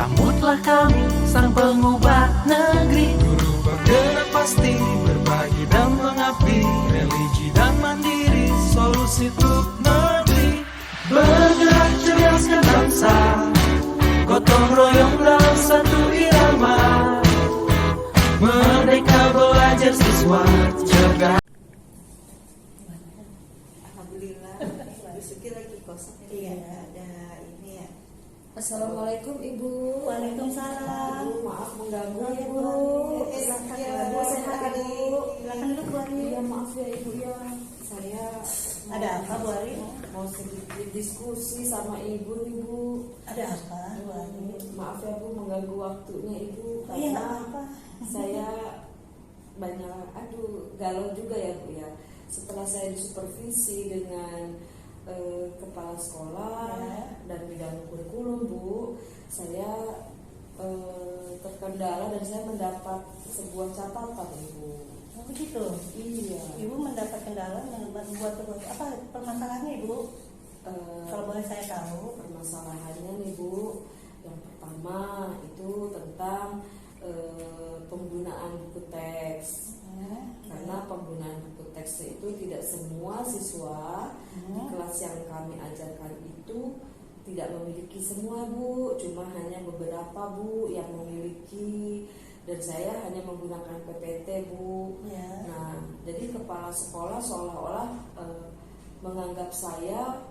Sambutlah kami, sang pengubah negeri. Guru bergerak pasti, berbagi dan mengabdi. Religi dan mandiri, solusi untuk negeri. Bergerak cerdaskan bangsa, gotong royong dalam satu irama. Merdeka belajar siswa cerdas. Alhamdulillah, bersyukur lagi kosong. Iya, ada ini ya. Assalamualaikum Ibu. Waalaikumsalam. Ibu, maaf mengganggu Ya, Ibu. silakan. Ibu sehat Ibu. Silakan duduk Bu Ari. Iya maaf ya Ibu ya. Saya Ada apa Bu Ari? mau sedikit diskusi sama Ibu. Ada apa Bu Ari? Maaf ya Bu mengganggu waktunya Ibu. Iya, nggak Karena apa-apa. saya banyak galau juga ya Bu ya. Setelah saya disupervisi dengan kepala sekolah Ya. dan bidang kurikulum Bu, saya terkendala dan saya mendapat sebuah catatan Ibu. Oh begitu. Iya. Ibu mendapat kendala membuat apa permasalahannya Ibu? Kalau boleh saya tahu. Permasalahannya nih Bu, yang pertama itu tentang penggunaan buku teks. Karena penggunaan buku teks itu tidak semua siswa di kelas yang kami ajarkan itu tidak memiliki semua Bu, cuma hanya beberapa Bu yang memiliki, dan saya hanya menggunakan PPT Bu. Ya. Nah, jadi kepala sekolah seolah-olah menganggap saya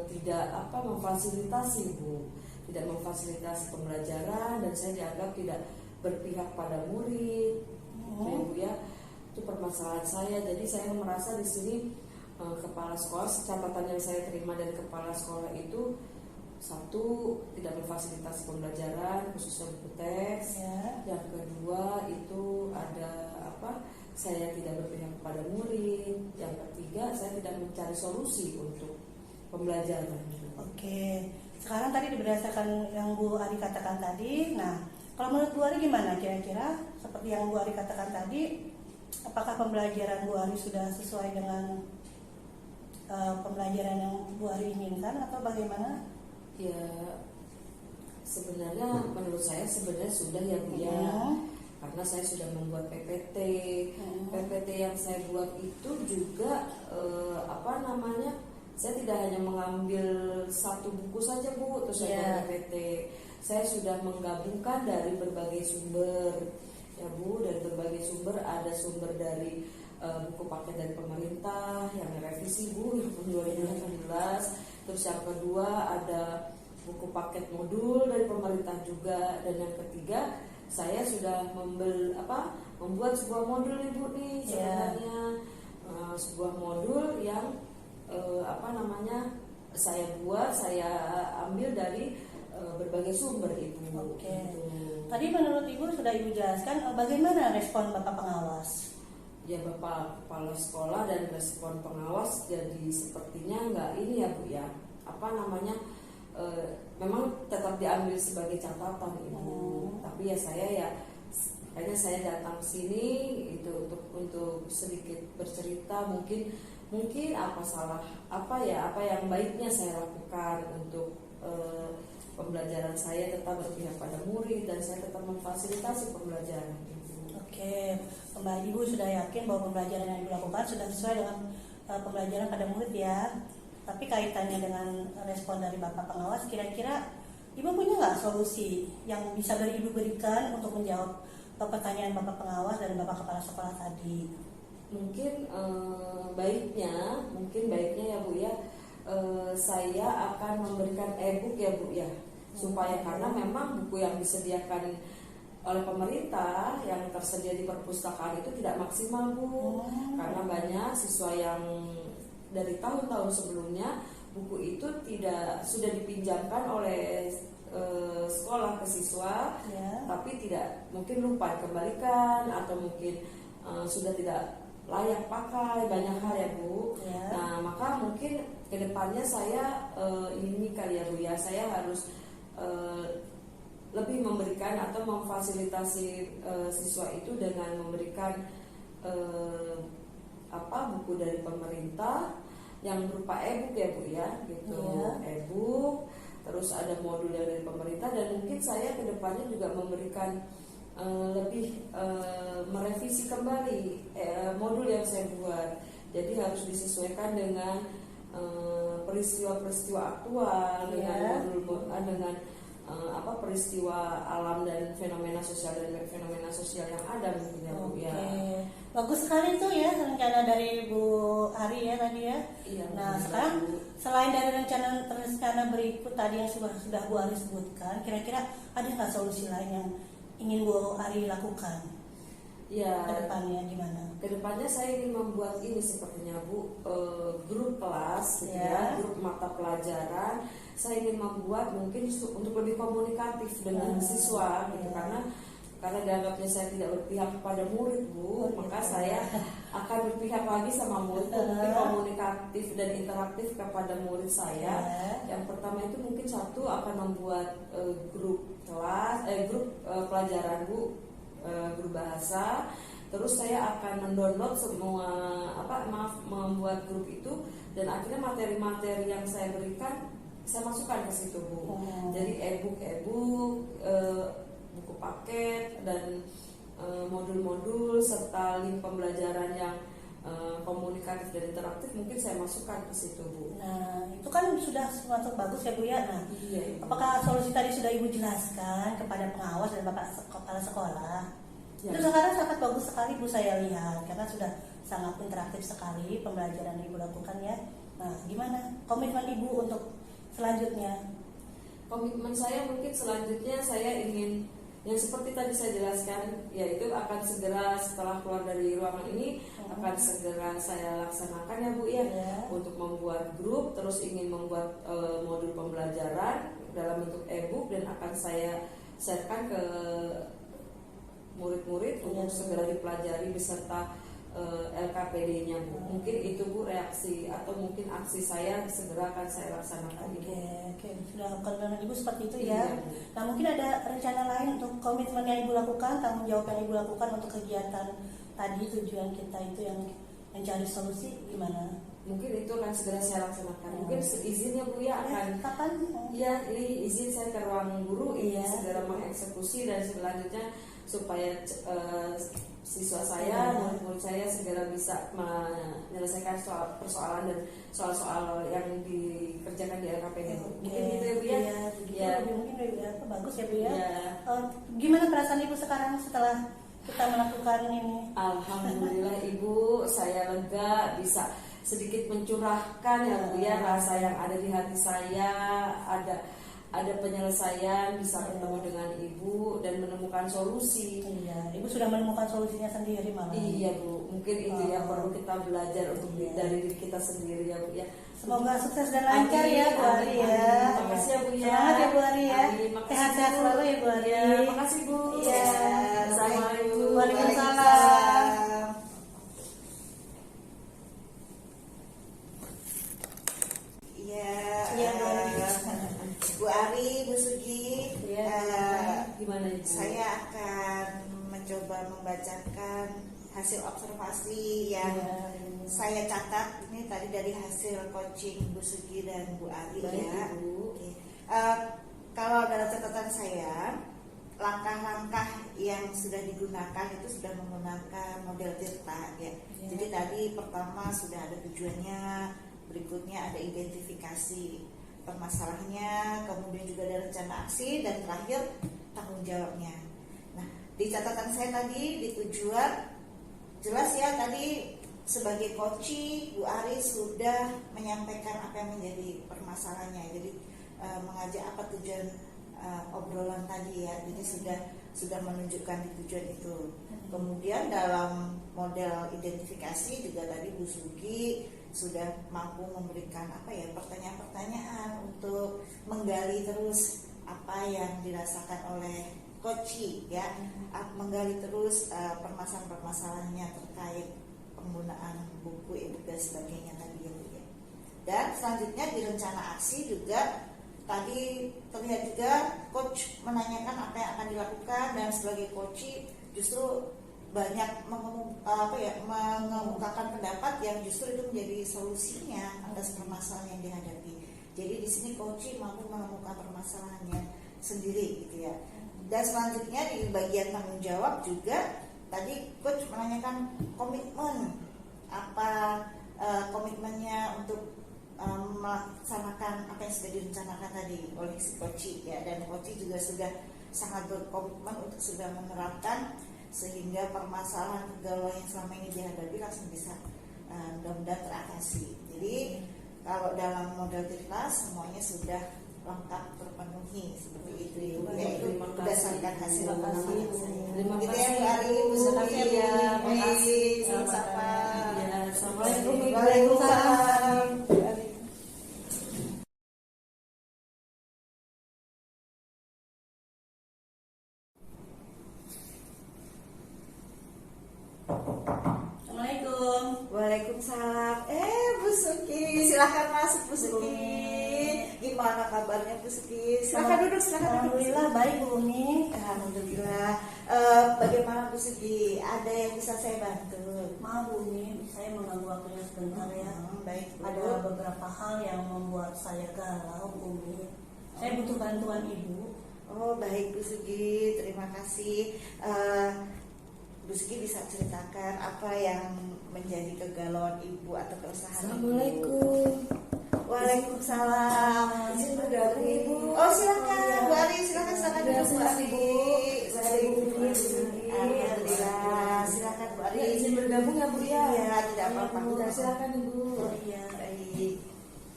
tidak memfasilitasi Bu, tidak memfasilitasi pembelajaran, dan saya dianggap tidak berpihak pada murid. Ya Bu ya, itu permasalahan saya. Jadi saya merasa di sini kepala sekolah, catatan yang saya terima dari kepala sekolah itu, satu, tidak memfasilitasi pembelajaran khususnya buku teks. Ya. Yang kedua itu ada saya tidak berpihak kepada murid. Yang ketiga, saya tidak mencari solusi untuk pembelajaran. Oke. Sekarang tadi berdasarkan yang Bu Ari katakan tadi. Nah, kalau menurut Bu Ari gimana kira-kira? Seperti yang Bu Ari katakan tadi, apakah pembelajaran Bu Ari sudah sesuai dengan pembelajaran yang Bu Ari inginkan atau bagaimana? Ya, sebenarnya menurut saya sebenarnya sudah ya Bu ya. Karena saya sudah membuat PPT. PPT yang saya buat itu juga saya tidak hanya mengambil satu buku saja Bu, terus saya buat PPT. Saya sudah menggabungkan dari berbagai sumber ya Bu, dari berbagai sumber. Ada sumber dari buku paket dari pemerintah yang revisi Bu, yang 2018. Terus yang kedua ada buku paket modul dari pemerintah juga, dan yang ketiga saya sudah membuat sebuah modul Ibu nih sebenarnya. Sebuah modul yang saya buat, saya ambil dari berbagai sumber Ibu. Oke. Tadi menurut Ibu sudah Ibu jelaskan, bagaimana respon Bapak pengawas? Ya Bapak kepala sekolah dan respon pengawas jadi sepertinya nggak ini ya Bu ya. Memang tetap diambil sebagai catatan Ibu. Tapi ya kayaknya saya datang sini itu untuk sedikit bercerita, mungkin apa yang baiknya saya lakukan untuk pembelajaran saya tetap berpihak pada murid dan saya tetap memfasilitasi pembelajaran Ibu. Oke, Mbak Ibu sudah yakin bahwa pembelajaran yang dilakukan sudah sesuai dengan pembelajaran pada murid ya. Tapi kaitannya dengan respon dari Bapak pengawas, kira-kira Ibu punya nggak solusi yang bisa Ibu berikan untuk menjawab pertanyaan Bapak pengawas dan Bapak kepala sekolah tadi? Mungkin baiknya ya Bu ya, saya akan memberikan e-book ya Bu ya, supaya karena memang buku yang disediakan oleh pemerintah yang tersedia di perpustakaan itu tidak maksimal Bu. Karena banyak siswa yang dari tahun-tahun sebelumnya buku itu sudah dipinjamkan oleh sekolah ke siswa, tapi tidak mungkin lupa dikembalikan atau mungkin sudah tidak layak pakai, banyak hal ya Bu. Nah maka mungkin kedepannya saya ini kali ya Bu ya, saya harus lebih memberikan atau memfasilitasi siswa itu dengan memberikan buku dari pemerintah yang berupa e-book ya Bu ya, gitu. E-book terus ada modul yang dari pemerintah, dan mungkin saya kedepannya juga memberikan lebih merevisi kembali modul yang saya buat. Jadi harus disesuaikan dengan peristiwa-peristiwa aktual, dengan modul dengan peristiwa alam dan fenomena sosial yang ada mungkin ya Bu ya. Bagus sekali tuh ya rencana dari Bu Ari ya tadi ya. Iya, nah sekarang selain dari rencana berikut tadi yang sudah Bu Ari sebutkan, kira-kira ada nggak solusi lain yang ingin Bu Ari lakukan? Ya, kedepannya gimana? Kedepannya saya ingin membuat ini sepertinya Bu, grup kelas, gitu ya, grup mata pelajaran. Saya ingin membuat mungkin untuk lebih komunikatif dengan siswa, gitu, karena dianggapnya saya tidak berpihak kepada murid Bu, maka saya akan berpihak lagi sama murid, mungkin komunikatif dan interaktif kepada murid saya. Yang pertama itu mungkin satu akan membuat grup kelas, grup pelajaran Bu, grup bahasa. Terus saya akan mendownload semua membuat grup itu, dan akhirnya materi-materi yang saya berikan saya masukkan ke situ Bu. Jadi e-book, buku paket, dan modul-modul serta link pembelajaran yang komunikatif dan interaktif mungkin saya masukkan ke situ Bu. Nah itu kan sudah masuk bagus ya Bu ya. Nah apakah solusi tadi sudah Ibu jelaskan kepada pengawas dan Bapak kepala sekolah? Itu sekarang sangat bagus sekali Bu, saya lihat, karena sudah sangat interaktif sekali pembelajaran yang Ibu lakukan ya. Nah gimana komitmen Ibu untuk selanjutnya? Komitmen saya mungkin selanjutnya saya ingin yang seperti tadi saya jelaskan, yaitu akan segera setelah keluar dari ruangan ini akan segera saya laksanakan ya Bu ya, untuk membuat grup, terus ingin membuat modul pembelajaran dalam bentuk e-book, dan akan saya sharekan ke murid-murid untuk segera dipelajari beserta LKPD-nya Bu. Mungkin itu Bu reaksi atau mungkin aksi saya segera akan saya laksanakan. Oke. Sudah komitmen Ibu seperti itu ya. Nah mungkin ada rencana lain untuk komitmen yang Ibu lakukan, tanggung jawab yang Ibu lakukan untuk kegiatan tadi, tujuan kita itu yang mencari solusi gimana? Mungkin itu akan segera saya laksanakan. Mungkin izinnya Bu ya akan kapan? Ya, ini izin saya ke ruang guru, segera mengeksekusi, dan selanjutnya supaya siswa saya, murid-murid saya segera bisa menyelesaikan persoalan dan soal-soal yang dikerjakan di LKPD. Mungkin gitu ya Bu ya. Mungkin bagus ya Bu ya. Gimana perasaan Ibu sekarang setelah kita melakukan ini? Alhamdulillah Ibu, saya lega bisa sedikit mencurahkan ya Bu ya rasa yang ada di hati saya, ada penyelesaian, bisa bertemu dengan Ibu dan menemukan solusi. Iya, Ibu sudah menemukan solusinya sendiri malah. Iya Bu, mungkin itu yang perlu kita belajar untuk dari diri kita sendiri ya Bu ya. Semoga sukses dan lancar ya Bu Ari ya. Terima kasih ya Bu ya. Semangat ya Bu Ari ya. Sehat-sehat selalu ya Bu Ari. Terima kasih Bu. Iya. Assalamualaikum. Waalaikumsalam. Iya, Bu Ari, Bu Sugi, gimana Ibu? Saya akan mencoba membacakan hasil observasi yang saya catat ini tadi dari hasil coaching Bu Sugi dan Bu Ari. Baik, ya. Ibu. Kalau dalam catatan saya, langkah-langkah yang sudah digunakan itu sudah menggunakan model Tirta ya. Jadi tadi pertama sudah ada tujuannya, berikutnya ada identifikasi permasalahannya, kemudian juga ada rencana aksi, dan terakhir tanggung jawabnya. Nah, di catatan saya tadi di tujuan jelas ya, tadi sebagai coach Bu Ari sudah menyampaikan apa yang menjadi permasalahannya. Jadi mengajak apa tujuan obrolan tadi ya. Jadi sudah menunjukkan di tujuan itu. Kemudian dalam model identifikasi juga tadi Bu Sugi sudah mampu memberikan pertanyaan-pertanyaan untuk menggali terus apa yang dirasakan oleh coach ya, menggali terus permasalahan-permasalahannya terkait penggunaan buku e-book dan sebagainya tadi ya. Dan selanjutnya di rencana aksi juga tadi terlihat juga coach menanyakan apa yang akan dilakukan, dan sebagai coach justru banyak mengemukakan pendapat yang justru itu menjadi solusinya atas permasalahan yang dihadapi. Jadi di sini coach mampu menemukan permasalahannya sendiri gitu ya. Dan selanjutnya di bagian tanggung jawab juga tadi coach menanyakan komitmen apa komitmennya untuk melaksanakan apa yang sudah direncanakan tadi oleh si coach ya, dan coach juga sudah sangat berkomitmen untuk sudah menerapkan sehingga permasalahan kegalauan yang selama ini dihadapi langsung bisa mudah-mudahan teratasi. Jadi kalau dalam model Tirtas semuanya sudah lengkap terpenuhi seperti itu ya, itu berdasarkan hasil penanganan saya. Terima Gitu kasih ya Bu Ari, Bu Suki ya, makasih. sama. Assalamualaikum. Waalaikumsalam. Assalamualaikum. Waalaikumsalam. Bu Suki, silahkan masuk Bu Suki. Gimana kabarnya Bu Suki? Silahkan duduk, silahkan duduk. Alhamdulillah baik Bu Umi. Alhamdulillah. Bagaimana Bu Suki? Ada yang bisa saya bantu? Maaf Bu Umi, saya mengganggu waktunya sebentar ya. Baik Bu. Ada beberapa hal yang membuat saya galau Bu Umi. Saya butuh bantuan Ibu. Oh baik Bu Sugi, terima kasih. Bu Sugi bisa ceritakan apa yang menjadi kegalauan Ibu atau keresahan Ibu? Assalamualaikum. Waalaikumsalam. Izin bergabung Ibu. Oh silakan Bu Ari, silakan duduk Bu Ari. Alhamdulillah, silakan Bu Ari. Izin bergabung ya Bu ya. Iya, tidak apa-apa. Silakan Ibu. Oh iya. Baik.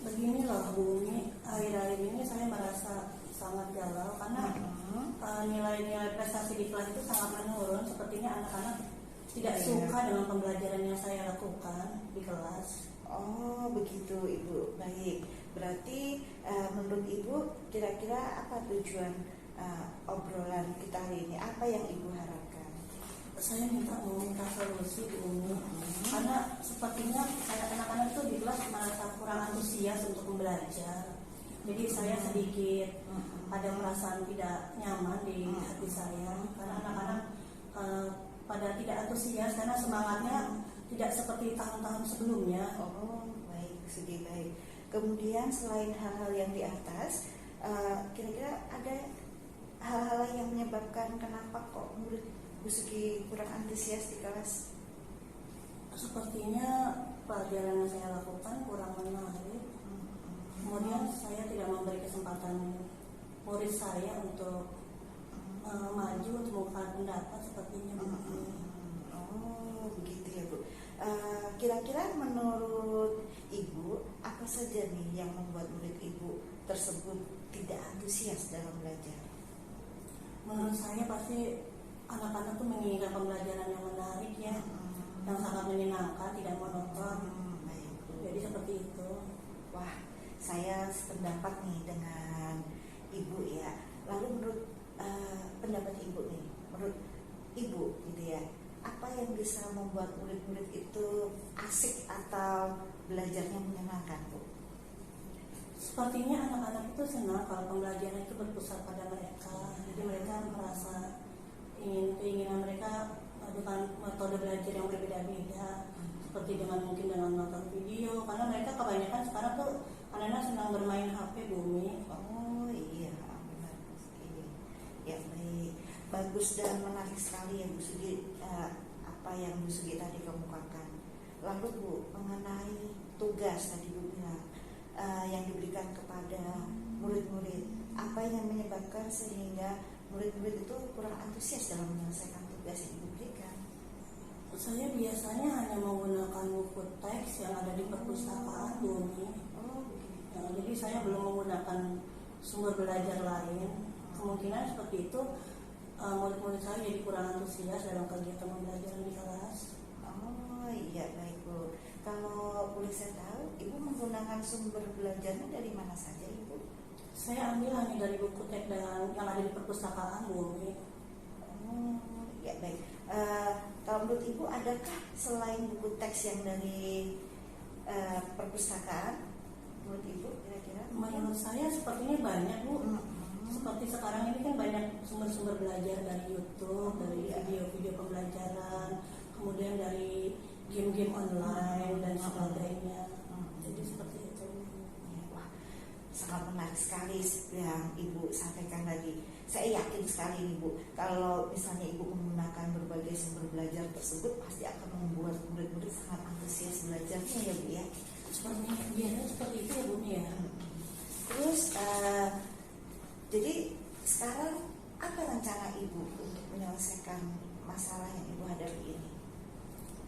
Begini loh Bu Umi, akhir-akhir ini saya merasa sangat galau karena nilai-nilai prestasi di kelas itu sangat menurun. Sepertinya anak-anak tidak suka dengan pembelajaran yang saya lakukan di kelas. Oh begitu Ibu, baik. Berarti menurut Ibu kira-kira apa tujuan obrolan kita hari ini? Apa yang Ibu harapkan? Saya minta solusi Bu Umi, karena sepertinya anak-anak itu di kelas merasa kurang antusias untuk belajar. Jadi saya sedikit ada perasaan tidak nyaman di hati saya karena anak-anak pada tidak antusias karena semangatnya tidak seperti tahun-tahun sebelumnya. Oh baik, segi baik. Kemudian selain hal-hal yang di atas, kira-kira ada hal-hal yang menyebabkan kenapa kok murid Bu Sugi kurang antusias di kelas? Sepertinya pelajaran yang saya lakukan kurang menarik. Kemudian saya tidak memberi kesempatan murid saya untuk maju untuk mengungkapkan pendapat sepertinya. Oh begitu ya Bu. Kira-kira menurut Ibu apa saja nih yang membuat murid Ibu tersebut tidak antusias dalam belajar? Menurut saya pasti anak-anak tuh menginginkan pembelajaran yang menarik ya, yang sangat menyenangkan, tidak monoton. Baik Bu. Jadi seperti itu. Wah, saya sependapat nih dengan Ibu ya. Lalu menurut pendapat Ibu nih, menurut Ibu gitu ya, apa yang bisa membuat murid-murid itu asik atau belajarnya menyenangkan Bu? Sepertinya anak-anak itu senang kalau pembelajaran itu berpusat pada mereka. Jadi mereka merasa keinginan mereka dengan metode belajar yang berbeda-beda, seperti mungkin dengan nonton video, karena mereka kebanyakan sekarang tuh anak-anak senang bermain HP Bu Umi. Oh iya, benar Bu Sugi. Ya baik, bagus dan menarik sekali ya Bu Sugi apa yang Bu Sugi tadi kemukakan. Lalu Bu, mengenai tugas tadi Bu bilang yang diberikan kepada murid-murid, apa yang menyebabkan sehingga murid-murid itu kurang antusias dalam menyelesaikan tugas yang diberikan? Saya biasanya hanya menggunakan buku teks yang ada di perpustakaan Bu Umi. Oh begitu. Nah, jadi saya belum menggunakan sumber belajar lain. Kemungkinan seperti itu murid-murid saya jadi kurang antusias dalam kegiatan pembelajaran di kelas. Oh iya baik Bu. Kalau boleh saya tahu, Ibu menggunakan sumber belajarnya dari mana saja Ibu? Saya ambil hanya dari buku teks yang ada di perpustakaan Bu Umi. Oh ya baik. Kalau menurut Ibu adakah selain buku teks yang dari perpustakaan, menurut Ibu kira-kira? Menurut saya sepertinya banyak Bu. Seperti sekarang ini kan banyak sumber-sumber belajar dari YouTube, dari video-video pembelajaran, kemudian dari game-game online dan sebagainya. Jadi seperti itu. Ya, wah, sangat menarik sekali yang Ibu sampaikan tadi. Saya yakin sekali nih Bu, kalau misalnya Ibu menggunakan berbagai sumber belajar tersebut pasti akan membuat murid-murid sangat antusias belajarnya ya Bu ya. Seperti itu ya Bu ya. Terus jadi sekarang apa rencana Ibu untuk menyelesaikan masalah yang Ibu hadapi ini?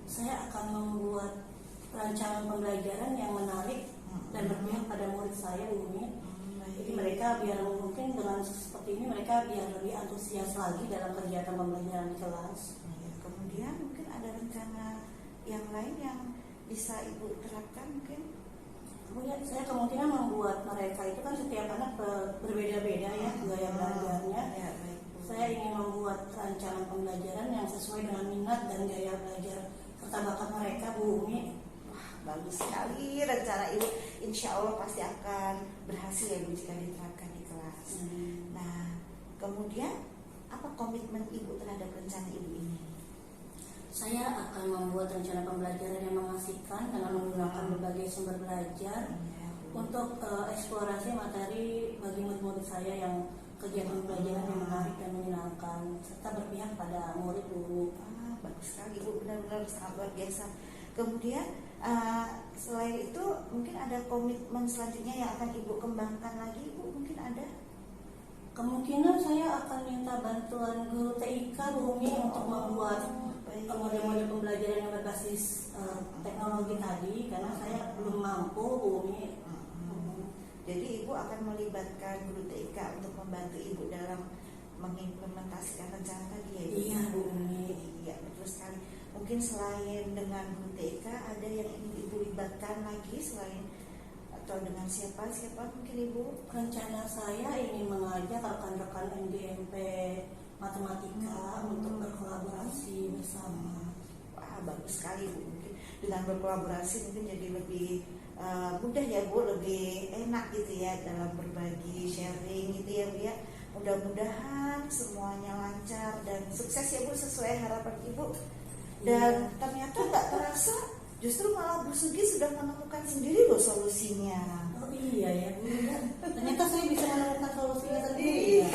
Saya akan membuat rancangan pembelajaran yang menarik dan berpihak pada murid saya Bu Umi. Jadi mereka biar mungkin dengan seperti ini mereka biar lebih antusias lagi dalam kegiatan pembelajaran di kelas. Kemudian mungkin ada rencana yang lain yang bisa Ibu terapkan mungkin? Kemudian saya kemungkinan membuat mereka itu kan setiap anak berbeda-beda ya gaya belajarnya. Ya, baik, Bu. Saya ingin membuat rancangan pembelajaran yang sesuai dengan minat dan gaya belajar serta bakat mereka Bu Umi. Bagus sekali rencana Ibu, insya Allah pasti akan berhasil ya Bu jika diterapkan di kelas. Nah, kemudian apa komitmen Ibu terhadap rencana Ibu ini? Saya akan membuat rencana pembelajaran yang mengasihkan dengan menggunakan berbagai sumber belajar untuk eksplorasi materi bagi murid-murid saya yang kegiatan pembelajaran yang menarik dan menyenangkan serta berpihak pada murid Bu. Bagus sekali Bu, benar-benar sangat luar biasa. Kemudian selain itu mungkin ada komitmen selanjutnya yang akan Ibu kembangkan lagi Bu, mungkin ada? Kemungkinan saya akan minta bantuan guru TIK Bu Umi untuk membuat model-model pembelajaran yang berbasis teknologi tadi karena saya belum mampu Bu Umi. Jadi Ibu akan melibatkan guru TIK untuk membantu Ibu dalam mengimplementasikan rencana tadi ya Ibu? Iya Bu Umi. Iya, betul sekali. Mungkin selain dengan guru TIK ada yang ingin Ibu libatkan lagi selain atau dengan siapa mungkin Ibu? Rencana saya ingin mengajak rekan-rekan NDMP matematika untuk berkolaborasi bersama. Wah, bagus sekali Bu. Mungkin dengan berkolaborasi mungkin jadi lebih mudah ya Bu, lebih enak gitu ya dalam berbagi sharing gitu ya Bu ya. Mudah-mudahan semuanya lancar dan sukses ya Bu sesuai harapan Ibu. Dan ternyata nggak terasa justru malah Bu Sugi sudah menemukan sendiri loh solusinya. Oh iya ya Bu. Ternyata saya bisa menemukan solusinya sendiri ya.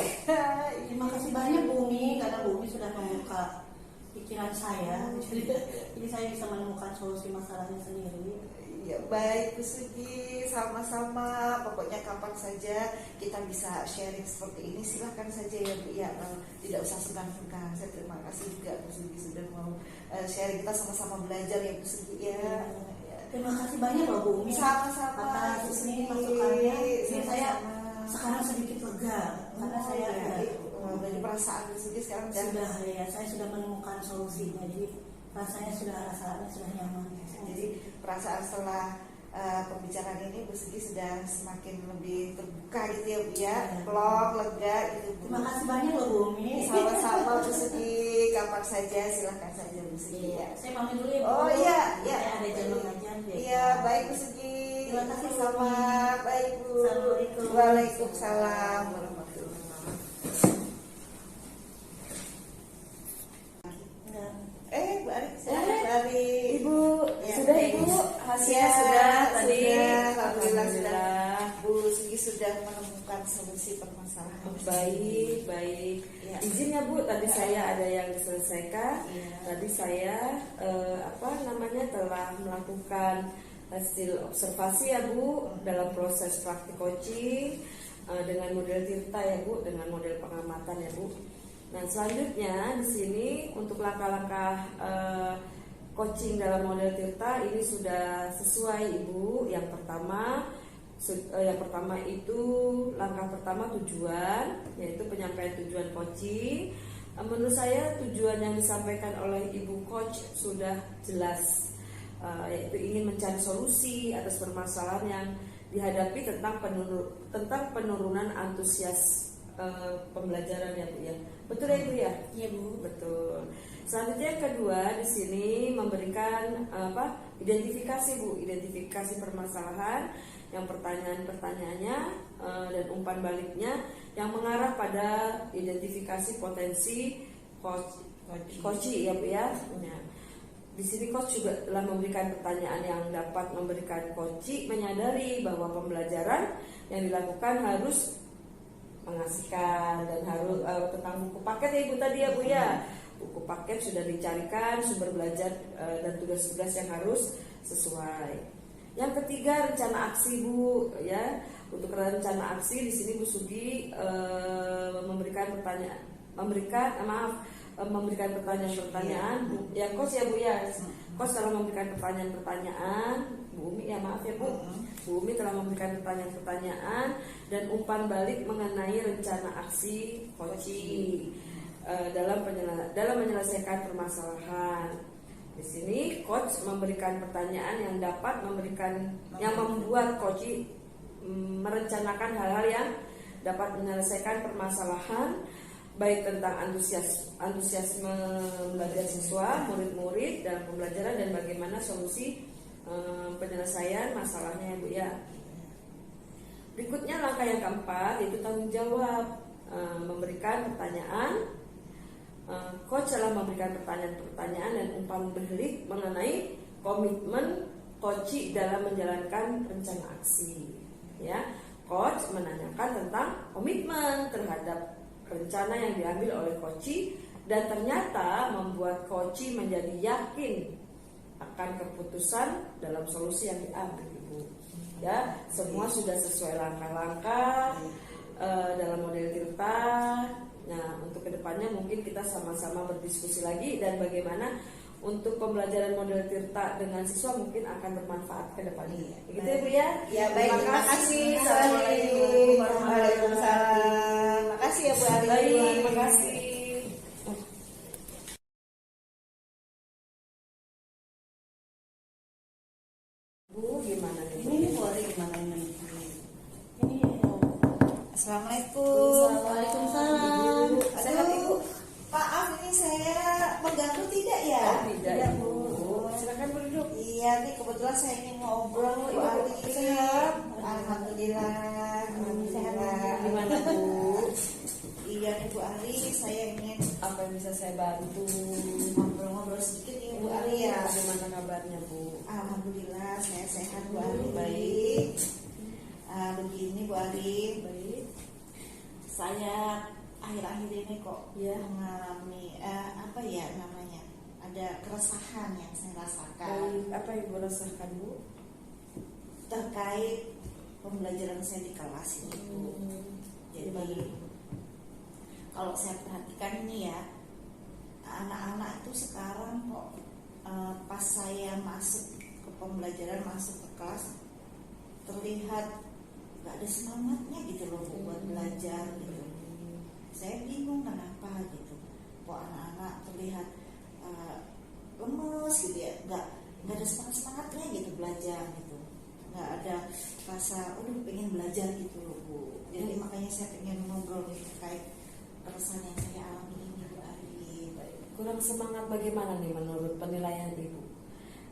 Terima kasih banyak Bu Umi karena Bu Umi sudah membuka pikiran saya. Jadi saya bisa menemukan solusi masalahnya sendiri. Ya baik Bu Sugi, sama-sama. Pokoknya kapan saja kita bisa sharing seperti ini silahkan saja ya Bu ya, tidak usah sungkan-sungkan. Saya terima kasih juga Bu Sugi sudah mau sharing, kita sama-sama belajar ya Bu Sugi ya. Terima kasih banyak loh Bu Umi Sama-sama atas ini masukannya. Ini saya sekarang sedikit lega karena saya dari perasaan Bu Sugi sekarang saya sudah menemukan solusinya. Jadi rasanya sudah nyaman. Jadi perasaan setelah pembicaraan ini Bu Sugi sudah semakin lebih terbuka gitu ya Bu ya, plong, lega gitu Bu. Terima kasih banyak loh Bu Umi. Sama-sama Bu Sugi, kapan saja silahkan saja Bu Sugi. Iya, saya pamit dulu ya Bu. Oh iya, Saya ada jam mengajar. Iya, baik Bu Sugi. Terima kasih sama, baik Bu. Assalamualaikum. Waalaikumsalam warahmatullahi wabarakatuh. Bu Ari, Ibu ya, sudah Ibu hasilnya sudah tadi. Alhamdulillah sudah. Bu Sugi sudah menemukan solusi permasalahan. Baik. Ya. Izin ya Bu, tadi saya ada yang diselesaikan. Ya. Tadi saya telah melakukan hasil observasi ya Bu dalam proses praktik coaching dengan model Tirta ya Bu, dengan model pengamatan ya Bu. Nah selanjutnya di sini untuk langkah-langkah coaching dalam model Tirta ini sudah sesuai Ibu. Yang pertama itu langkah pertama tujuan, yaitu penyampaian tujuan coaching. Menurut saya tujuan yang disampaikan oleh Ibu Coach sudah jelas, yaitu ingin mencari solusi atas permasalahan yang dihadapi tentang penurunan antusias pembelajaran ya Bu ya. Betul ya Ibu ya? Iya Bu. Betul. Selanjutnya yang kedua di sini memberikan identifikasi Bu, identifikasi permasalahan yang pertanyaan-pertanyaannya dan umpan baliknya yang mengarah pada identifikasi potensi coaching ya Bu ya. Nah, Di sini coach juga telah memberikan pertanyaan yang dapat memberikan coach menyadari bahwa pembelajaran yang dilakukan harus mengasihkan dan harus tentang buku paket ya Ibu tadi ya Bu ya. Buku paket sudah dicarikan, sumber belajar dan tugas-tugas yang harus sesuai. Yang ketiga, rencana aksi Bu ya. Untuk rencana aksi di sini Bu Sugi memberikan pertanyaan-pertanyaan ya coach ya Bu ya. Coach telah memberikan pertanyaan-pertanyaan, Bu Umi ya maaf ya Bu. Bu Umi telah memberikan pertanyaan-pertanyaan dan umpan balik mengenai rencana aksi coach dalam menyelesaikan permasalahan. Di sini coach memberikan pertanyaan yang dapat membuat coach merencanakan hal-hal yang dapat menyelesaikan permasalahan, baik tentang antusiasme belajar siswa, murid-murid dalam pembelajaran dan bagaimana solusi penyelesaian masalahnya ya Bu ya. Berikutnya langkah yang keempat yaitu tanggung jawab, memberikan pertanyaan. Coach telah memberikan pertanyaan-pertanyaan dan umpan balik mengenai komitmen coach dalam menjalankan rencana aksi. Ya, coach menanyakan tentang komitmen terhadap rencana yang diambil oleh coach dan ternyata membuat coach menjadi yakin akan keputusan dalam solusi yang diambil Ibu. Ya, semua sudah sesuai langkah-langkah dalam model Tirta. Nah, untuk kedepannya mungkin kita sama-sama berdiskusi lagi dan bagaimana untuk pembelajaran model Tirta dengan siswa mungkin akan bermanfaat ke depannya. Begitu ya Bu ya? Ya baik, terima kasih. Assalamualaikum Waalaikumsalam. Makasih ya Bu Ali. Baik, terima kasih. Bu, gimana nih? Ini Bu Ali gimana ini? Ini Assalamualaikum. Waalaikumsalam. Sehat Ibu? Maaf ini saya mengganggu tidak ya? Tidak Bu. Silakan berduduk. Iya nih kebetulan saya ingin ngobrol Bu Ibu Ali. sehat? Alhamdulillah. Alhamdulillah. Gimana Bu? Iya nih Bu Ali, saya ingin Apa yang bisa saya bantu? ngobrol-ngobrol sedikit nih Bu Ali ya. Bagaimana kabarnya Bu? Alhamdulillah saya sehat Bu Ali. Baik. Begini Bu Ali, Baik. saya akhir-akhir ini kok Ya. mengalami apa ya namanya, ada keresahan yang saya rasakan Baik. Apa yang Ibu rasakan Bu? terkait pembelajaran saya di kelas ini Bu. Jadi kalau saya perhatikan ini ya, anak-anak itu sekarang kok pas saya masuk ke pembelajaran, masuk ke kelas, terlihat gak ada semangatnya gitu loh Bu, buat belajar gitu. Saya bingung kenapa gitu, kok anak-anak terlihat lemes gitu ya, gak ada semangatnya gitu belajar gitu, gak ada rasa pengen belajar gitu loh Bu. Jadi makanya saya pengen ngobrol nih terkait keresahan yang saya alami ini Bu Ali. Kurang semangat bagaimana nih menurut penilaian Ibu?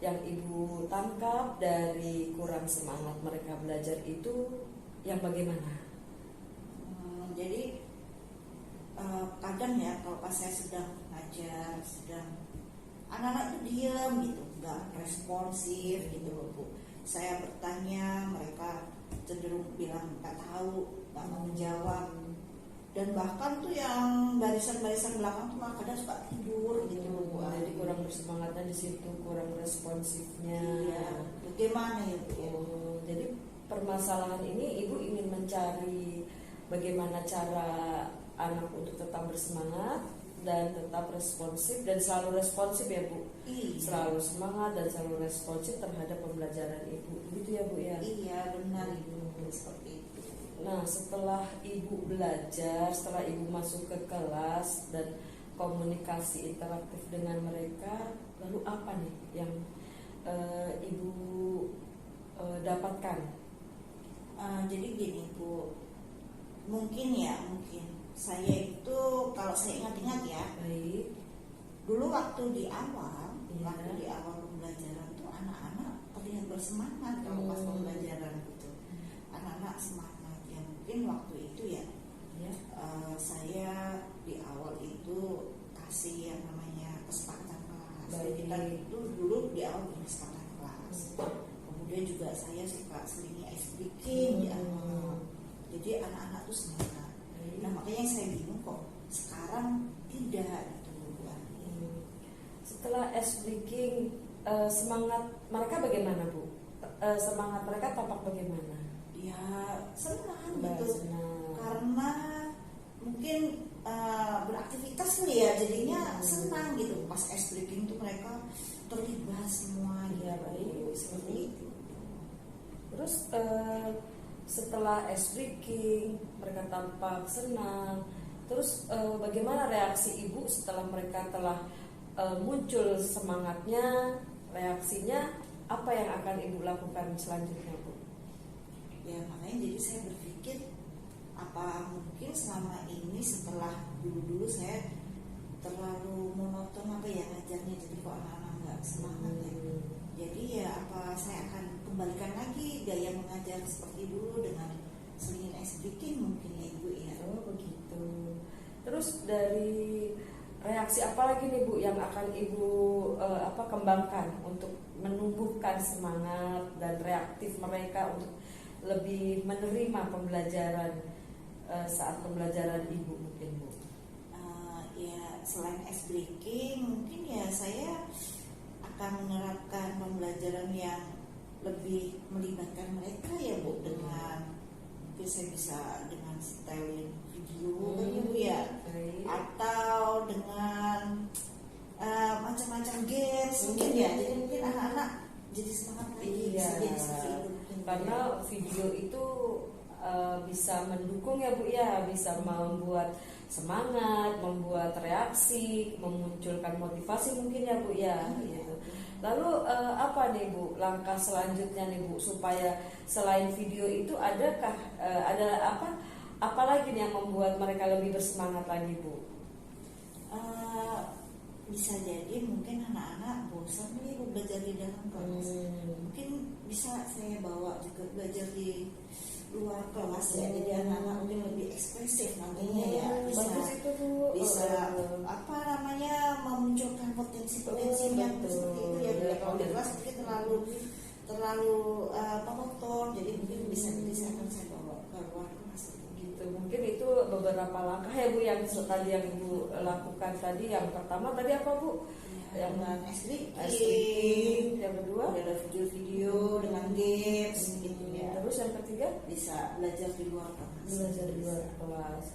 Yang Ibu tangkap dari kurang semangat mereka belajar itu yang bagaimana? Jadi kadang ya kalau pas saya sedang ngajar, anak-anak itu diam gitu, nggak responsif gitu loh Bu. Saya bertanya, mereka cenderung bilang nggak tahu, nggak mau menjawab. Dan bahkan tuh yang barisan-barisan belakang tuh malah kadang suka tidur gitu loh Bu. Jadi kurang bersemangatnya di situ, kurang responsifnya. Iya, bagaimana ya Bu? Jadi permasalahan ini Ibu ingin mencari bagaimana cara anak untuk tetap bersemangat dan tetap responsif dan selalu responsif ya Bu. Iya. Selalu semangat dan selalu responsif terhadap pembelajaran Ibu. Begitu ya Bu ya? Iya benar Ibu, seperti itu. Nah, setelah Ibu belajar, setelah Ibu masuk ke kelas dan komunikasi interaktif dengan mereka, lalu apa nih yang Ibu dapatkan? Jadi gini Bu, mungkin saya itu kalau saya ingat-ingat ya, Baik. dulu waktu di awal Iya. pembelajaran tuh anak-anak terlihat bersemangat kalau pas pembelajaran gitu, anak-anak semangat ya. Mungkin waktu itu ya, Ya. saya di awal itu kasih yang namanya kesepakatan kelas. Maksudnya kita itu dulu di awal punya setengah kelas. Kemudian juga saya suka seringnya ice breaking di awal. Jadi anak-anak tuh semangat. Nah makanya saya bingung kok sekarang tidak gitu Bu. Setelah ice breaking, semangat mereka bagaimana Bu? Semangat mereka tampak bagaimana? Ya senang Mbak, gitu. senang. Karena mungkin beraktivitas kali ya, jadinya senang gitu. Pas ice breaking tuh mereka terlibat semua gitu. Ya, baik, seperti itu. Terus setelah ice breaking mereka tampak senang. Terus bagaimana reaksi ibu setelah mereka telah muncul semangatnya, reaksinya apa yang akan ibu lakukan selanjutnya Bu? Ya makanya jadi saya berpikir apa mungkin selama ini setelah dulu saya terlalu monoton apa ya ngajarnya, jadi kok anak-anak nggak semangat ya. Jadi ya apa saya akan kembalikan lagi gaya mengajar seperti dulu dengan selingin ice breaking mungkin ya Ibu ya. Oh begitu. Terus dari reaksi apa lagi nih Bu yang akan ibu kembangkan untuk menumbuhkan semangat dan reaktif mereka untuk lebih menerima pembelajaran saat pembelajaran ibu mungkin Bu? Ya selain ice breaking mungkin ya saya akan menerapkan pembelajaran yang lebih melibatkan mereka ya Bu, dengan mungkin saya bisa dengan style video kan ya Bu ya, atau dengan macam-macam games mungkin ya, jadi mungkin anak-anak jadi semangat lagi. Iya, jadi seperti itu mungkin karena video itu bisa mendukung ya Bu ya, bisa membuat semangat, membuat reaksi, memunculkan motivasi mungkin ya Bu ya. Gitu. Lalu apa nih Bu langkah selanjutnya nih Bu supaya selain video itu adakah ada apa lagi nih yang membuat mereka lebih bersemangat lagi Bu? Bisa jadi mungkin anak-anak bosan nih belajar di dalam kelas. Mungkin bisa saya bawa juga belajar di luar kelas ya, jadi anak-anak mungkin lebih ekspresif nantinya ya, bisa apa namanya memunculkan potensi-potensi yang seperti itu ya. Kalau di kelas mungkin terlalu monoton, jadi mungkin bisa akan saya bawa ke luar kelas gitu. Mungkin itu beberapa langkah ya Bu yang tadi yang Ibu lakukan tadi. Yang pertama tadi apa Bu? Yang dengan SDK. Yang kedua ada video-video dengan games gitu ya. Terus yang ketiga bisa belajar di luar kelas.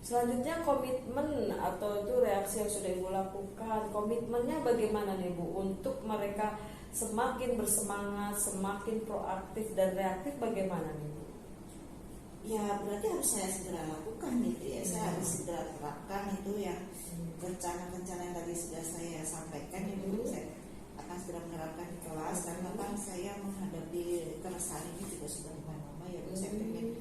Selanjutnya komitmen atau itu reaksi yang sudah Ibu lakukan, komitmennya bagaimana nih Bu untuk mereka semakin bersemangat, semakin proaktif dan reaktif, bagaimana nih Bu? Ya berarti harus saya segera lakukan gitu ya. Saya harus segera terapkan itu yang rencana-rencana yang tadi sudah saya sampaikan itu. Saya akan segera menerapkan di kelas karena kan saya menghadapi keresahan ini juga sudah lumayan lama ya Bu. Saya pengen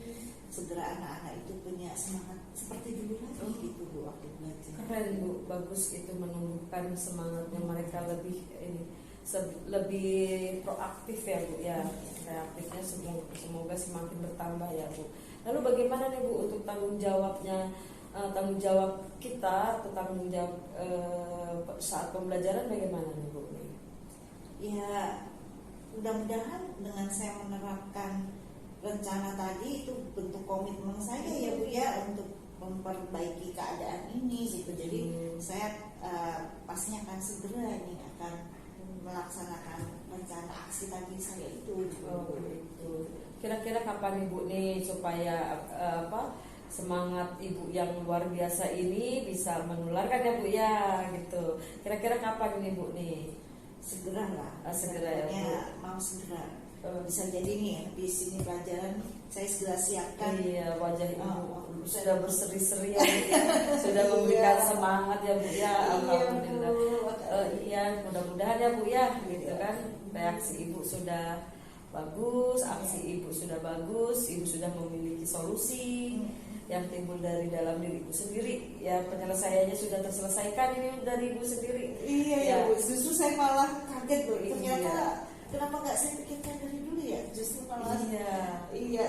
segera anak-anak itu punya semangat seperti dulu lagi gitu Bu waktu belajar. Keren Bu, bagus itu menumbuhkan semangatnya mereka lebih proaktif ya Bu ya. Reaktifnya semoga semakin bertambah ya Bu. Lalu bagaimana nih Bu untuk tanggung jawab kita atau tanggung jawab saat pembelajaran bagaimana nih Bu? Ya mudah-mudahan dengan saya menerapkan rencana tadi itu bentuk komitmen saya ya Bu ya untuk memperbaiki keadaan ini gitu. Jadi saya pastinya akan segera ini akan melaksanakan rencana aksi tadi saya itu. Gitu. Kira-kira kapan Ibu nih supaya semangat Ibu yang luar biasa ini bisa menularkan ya Bu ya gitu. Kira-kira kapan nih Bu nih? Segera lah. Segera ya Bu. Mau segera. Bisa jadi nih di sini pelajaran saya segera siapkan. Iya, wajah Ibu sudah berseri-seri ya Bu ya. Sudah memberikan semangat ya Bu ya. Alhamdulillah. Iya, mudah-mudahan ya Bu ya gitu kan. Reaksi Ibu sudah bagus, aksi Ibu sudah bagus, Ibu sudah memiliki solusi yang timbul dari dalam diri Ibu sendiri. Ya, penyelesaiannya sudah terselesaikan ini dari Ibu sendiri. Iya ya Bu, justru saya malah kaget Bu. Ternyata Iya. Kenapa nggak saya pikirkan dari dulu ya? Justru malah iya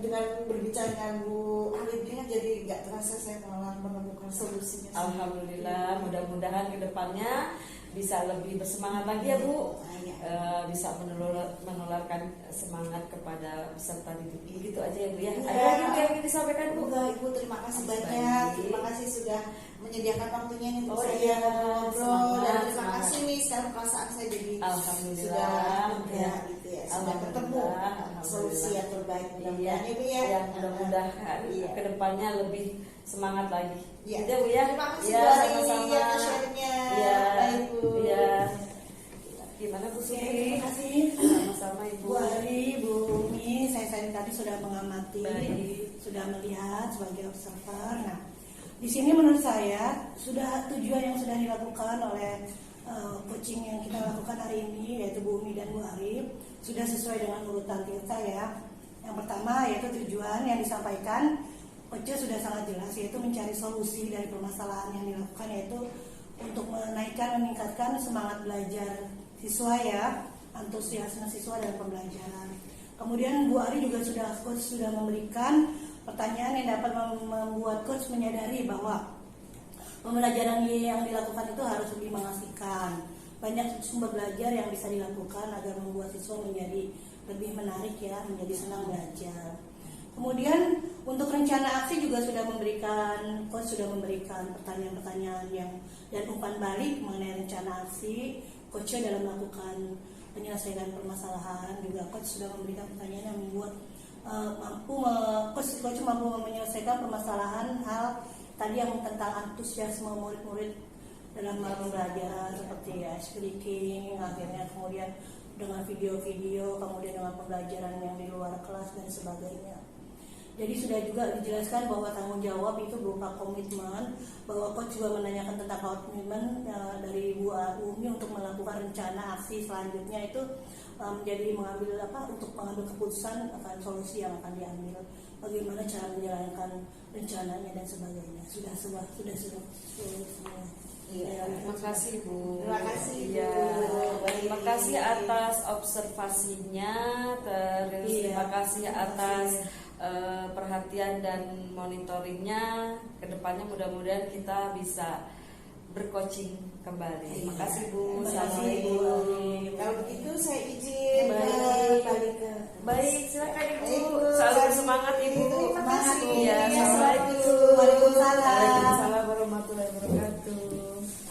dengan berbicara dengan Bu Alif ini kan jadi nggak terasa saya malah menemukan solusinya. Alhamdulillah, mudah-mudahan kedepannya bisa lebih bersemangat lagi ya Bu. Bisa menularkan semangat kepada peserta didik. Begitu aja ya Bu ya. Ada lagi yang ingin disampaikan Bu? Enggak, Ibu, terima kasih Makasih banyak. banyak. Terima kasih sudah menyediakan waktunya nih untuk Oh, saya iya. ngobrol. Semangat, Dan terima semangat. kasih nih, sekarang perasaan saya jadi Alhamdulillah. sudah lega gitu ya. Sudah Alhamdulillah. ketemu Alhamdulillah. solusi yang terbaik. Iya, Mudah-mudahan ya Bu ya. ya, mudah-mudahan Iya. kedepannya lebih semangat lagi. Iya. Gitu ya Bu ya. Terima kasih Ya, Bu Ari sama-sama. atas sharingnya. Iya. Baik Bu. Iya. Gimana Bu Oke, Sufi? terima kasih. Sama-sama Ibu. Bu Ari, Bu Umi, saya tadi sudah mengamati, Baik. sudah melihat sebagai observer. Nah, di sini menurut saya sudah tujuan yang sudah dilakukan oleh coaching yang kita lakukan hari ini, yaitu Bu Umi dan Bu Ari, sudah sesuai dengan urutan kita ya. Yang pertama yaitu tujuan yang disampaikan coach sudah sangat jelas, yaitu mencari solusi dari permasalahan yang dilakukan, yaitu untuk menaikkan, meningkatkan semangat belajar siswa ya, antusiasme siswa dalam pembelajaran. Kemudian Bu Ari juga coach sudah memberikan pertanyaan yang dapat membuat coach menyadari bahwa pembelajaran yang dilakukan itu harus lebih mengasihkan. Banyak sumber belajar yang bisa dilakukan agar membuat siswa menjadi lebih menarik ya, menjadi senang belajar. Kemudian untuk rencana aksi juga sudah memberikan, coach sudah memberikan pertanyaan-pertanyaan yang dan umpan balik mengenai rencana aksi. Coach dalam melakukan penyelesaian permasalahan juga coach sudah memberikan pertanyaan yang membuat coach mampu menyelesaikan permasalahan hal tadi yang tentang antusiasme murid-murid dalam pembelajaran seperti ice breaking, akhirnya kemudian dengan video-video, kemudian dengan pembelajaran yang di luar kelas dan sebagainya. Jadi sudah juga dijelaskan bahwa tanggung jawab itu berupa komitmen, bahwa coach juga menanyakan tentang komitmen dari Bu Umi untuk melakukan rencana aksi selanjutnya itu menjadi untuk mengambil keputusan akan solusi yang akan diambil, bagaimana cara menjalankan rencananya dan sebagainya. Sudah semua. Iya, terima kasih Bu. Terima kasih, Bu. Iya, terima kasih atas observasinya, terima kasih atas perhatian dan monitoringnya. Kedepannya mudah-mudahan kita bisa bercoaching kembali. Terima kasih Bu. Terima kasih, Bu. Kalau begitu saya izin balik ke Baik, silakan Ibu. Ibu. Selalu semangat Ibu. Terima kasih. Iya, Assalamualaikum. Assalamualaikum. Waalaikumsalam. Waalaikumsalam warahmatullahi wabarakatuh.